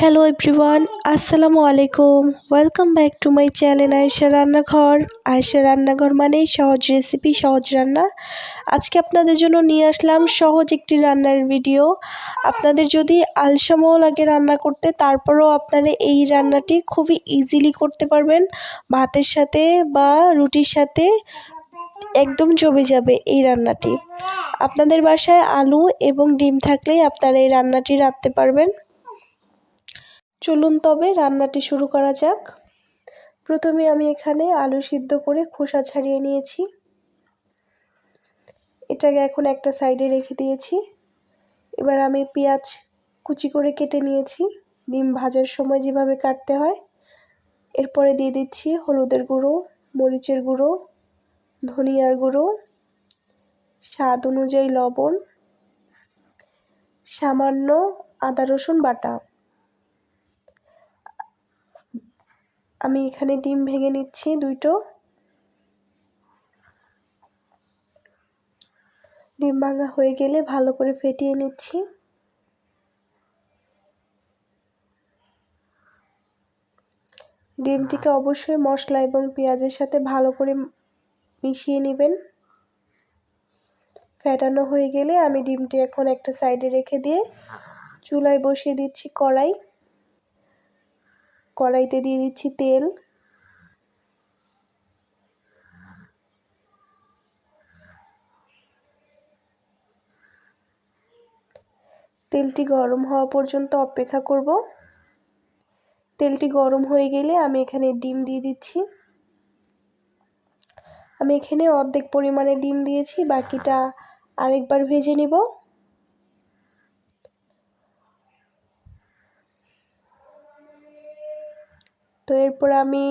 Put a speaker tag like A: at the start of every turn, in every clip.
A: Hello everyone, আসসালামু আলাইকুম। Welcome back to my channel Ayesha রান্নাঘর। আয়েশা রান্নাঘর মানেই সহজ রেসিপি, সহজ রান্না। আজকে আপনাদের জন্য নিয়ে আসলাম সহজ একটি রান্নার ভিডিও। আপনাদের যদি আলসামও লাগে রান্না করতে, তারপরেও আপনারা এই রান্নাটি খুবই ইজিলি করতে পারবেন। ভাতের সাথে বা রুটির সাথে একদম জমে যাবে এই রান্নাটি। আপনাদের বাসায় আলু এবং ডিম থাকলেই আপনারা এই রান্নাটি রাঁধতে পারবেন। চলুন তবে রান্নাটি শুরু করা যাক। প্রথমে আমি এখানে আলু সিদ্ধ করে খোসা ছাড়িয়ে নিয়েছি। এটাকে এখন একটা সাইডে রেখে দিয়েছি। এবার আমি পেঁয়াজ কুচি করে কেটে নিয়েছি, ডিম ভাজার সময় যেভাবে কাটতে হয়। এরপরে দিয়ে দিচ্ছি হলুদের গুঁড়ো, মরিচের গুঁড়ো, ধনিয়ার গুঁড়ো, স্বাদ অনুযায়ী লবণ, সামান্য আদা রসুন বাটা। আমি এখানে ডিম ভেঙে নিচ্ছি দুটো। ডিম ভাঙা হয়ে গেলে ভালো করে ফেটিয়ে নিচ্ছি। ডিমটিকে অবশ্যই মশলা এবং পেঁয়াজের সাথে ভালো করে মিশিয়ে নেবেন। ফেটানো হয়ে গেলে আমি ডিমটি এখন একটা সাইডে রেখে দিয়ে চুলায় বসিয়ে দিচ্ছি কড়াই। কড়াইতে দিয়ে দিচ্ছি তেল। তেলটি গরম হওয়া পর্যন্ত অপেক্ষা করব। তেলটি গরম হয়ে গেলে আমি এখানে ডিম দিয়ে দিচ্ছি। আমি এখানে অর্ধেক পরিমাণে ডিম দিয়েছি, বাকিটা আরেকবার ভেজে নিব। তো এরপর আমি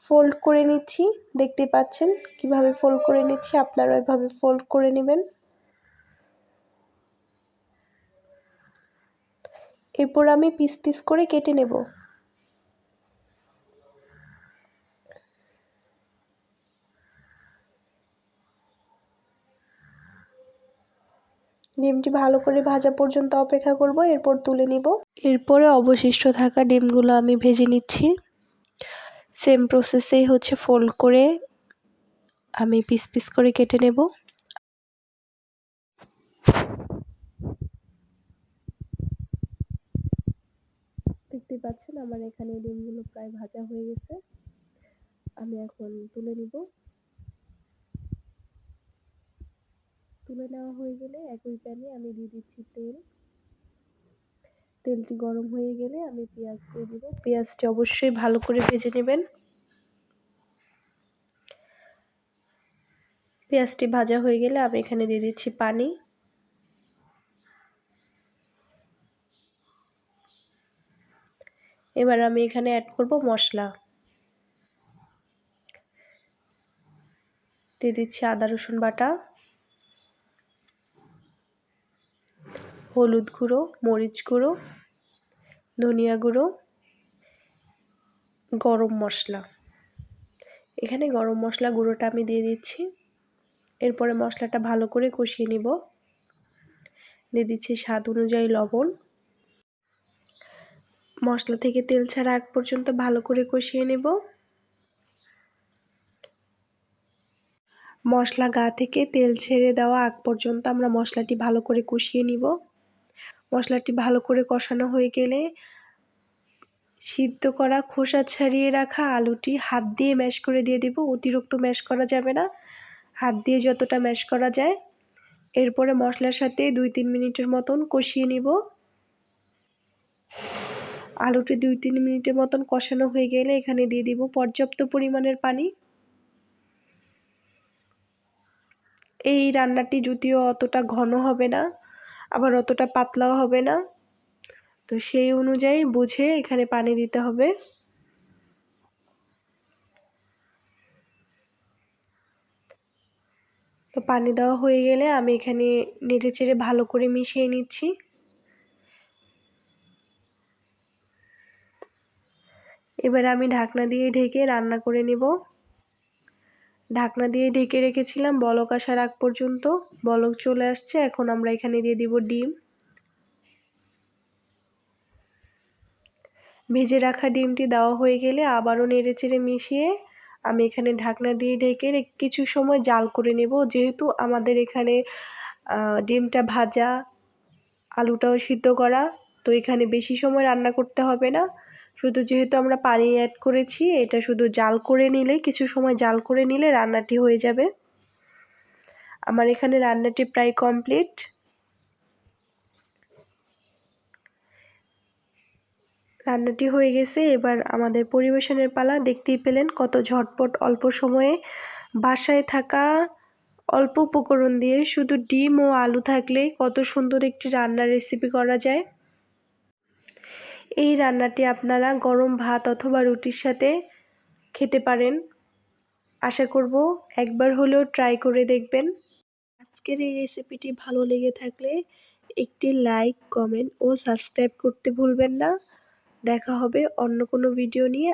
A: ফোল্ড করে নিচ্ছি। দেখতে পাচ্ছেন কিভাবে ফোল্ড করে নিচ্ছি, আপনারা এভাবে ফোল্ড করে নেবেন। এরপর আমি পিস পিস করে কেটে নেব। ডিমটি ভালো করে ভাজা পর্যন্ত অপেক্ষা করব, এরপর তুলে নিব। এরপরে অবশিষ্ট থাকা ডিমগুলো আমি ভেজে নিচ্ছি। সেম প্রসেসেই ফোল্ড করে আমি পিস পিস করে কেটে নেব। দেখতে পাচ্ছেন আমার এখানে ডিমগুলো প্রায় ভাজা হয়ে গেছে। আমি এখন তুলে নিব। তুলে নেওয়া হয়ে গেলে একই প্যানে আমি দিয়ে দিচ্ছি তেল। তেলটি গরম হয়ে গেলে আমি পেঁয়াজ দিয়ে দিব। পেঁয়াজটি অবশ্যই ভালো করে ভেজে নেবেন। পেঁয়াজটি ভাজা হয়ে গেলে আমি এখানে দিয়ে দিচ্ছি পানি। এবার আমি এখানে অ্যাড করব মশলা। দিয়ে দিচ্ছি আদা রসুন বাটা, হলুদ গুঁড়ো, মরিচ গুঁড়ো, ধনিয়া গুঁড়ো, গরম মশলা। এখানে গরম মশলা গুঁড়োটা আমি দিয়ে দিচ্ছি। এরপরে মশলাটা ভালো করে কষিয়ে নিব। দিয়ে দিচ্ছি স্বাদ অনুযায়ী লবণ। মশলা থেকে তেল ছাড়া আগ পর্যন্ত ভালো করে কষিয়ে নেব। মশলা গা থেকে তেল ছেড়ে দেওয়া আগ পর্যন্ত আমরা মশলাটি ভালো করে কষিয়ে নিব। মশলাটি ভালো করে কষানো হয়ে গেলে সিদ্ধ করা খোসা ছাড়িয়ে রাখা আলুটি হাত দিয়ে ম্যাশ করে দিয়ে দিব। অতিরিক্ত ম্যাশ করা যাবে না, হাত দিয়ে যতটা ম্যাশ করা যায়। এরপরে মশলার সাথে 2-3 মিনিটের মতন কষিয়ে নিব। আলুটি 2-3 মিনিটের মতন কষানো হয়ে গেলে এখানে দিয়ে দিব পর্যাপ্ত পরিমাণের পানি। এই রান্নাটি যদিও অতটা ঘন হবে না, আবার অতটা পাতলাও হবে না, তো সেই অনুযায়ী বুঝে এখানে পানি দিতে হবে। তো পানি দেওয়া হয়ে গেলে আমি এখানে নেড়েচেড়ে ভালো করে মিশিয়ে নিচ্ছি। এবার আমি ঢাকনা দিয়ে ঢেকে রান্না করে নেব। ঢাকনা দিয়ে ঢেকে রেখেছিলাম বলক আসার আগ পর্যন্ত। বলক চলে আসছে, এখন আমরা এখানে দিয়ে দিব ডিম। ভেজে রাখা ডিমটি দেওয়া হয়ে গেলে আবারও নেড়েচেড়ে মিশিয়ে আমি এখানে ঢাকনা দিয়ে ঢেকে কিছু সময় জাল করে নেব। যেহেতু আমাদের এখানে ডিমটা ভাজা, আলুটাও সিদ্ধ করা, তো এখানে বেশি সময় রান্না করতে হবে না। শুধু যেহেতু আমরা পানি অ্যাড করেছি, এটা শুধু জাল করে নিলে, কিছু সময় জাল করে নিলে রান্নাটি হয়ে যাবে। আমার এখানে রান্নাটি প্রায় কমপ্লিট। রান্নাটি হয়ে গেছে, এবার আমাদের পরিবেশনের পালা। দেখতেই পেলেন কত ঝটপট অল্প সময়ে বাসায় থাকা অল্প উপকরণ দিয়ে শুধু ডিম ও আলু থাকলে কত সুন্দর একটি রান্নার রেসিপি করা যায়। এই রান্নাটি আপনারা গরম ভাত অথবা রুটির সাথে খেতে পারেন। আশা করব একবার হলেও ট্রাই করে দেখবেন। আজকের এই রেসিপিটি ভালো লেগে থাকলে একটি লাইক, কমেন্ট ও সাবস্ক্রাইব করতে ভুলবেন না। দেখা হবে অন্য কোনো ভিডিও নিয়ে।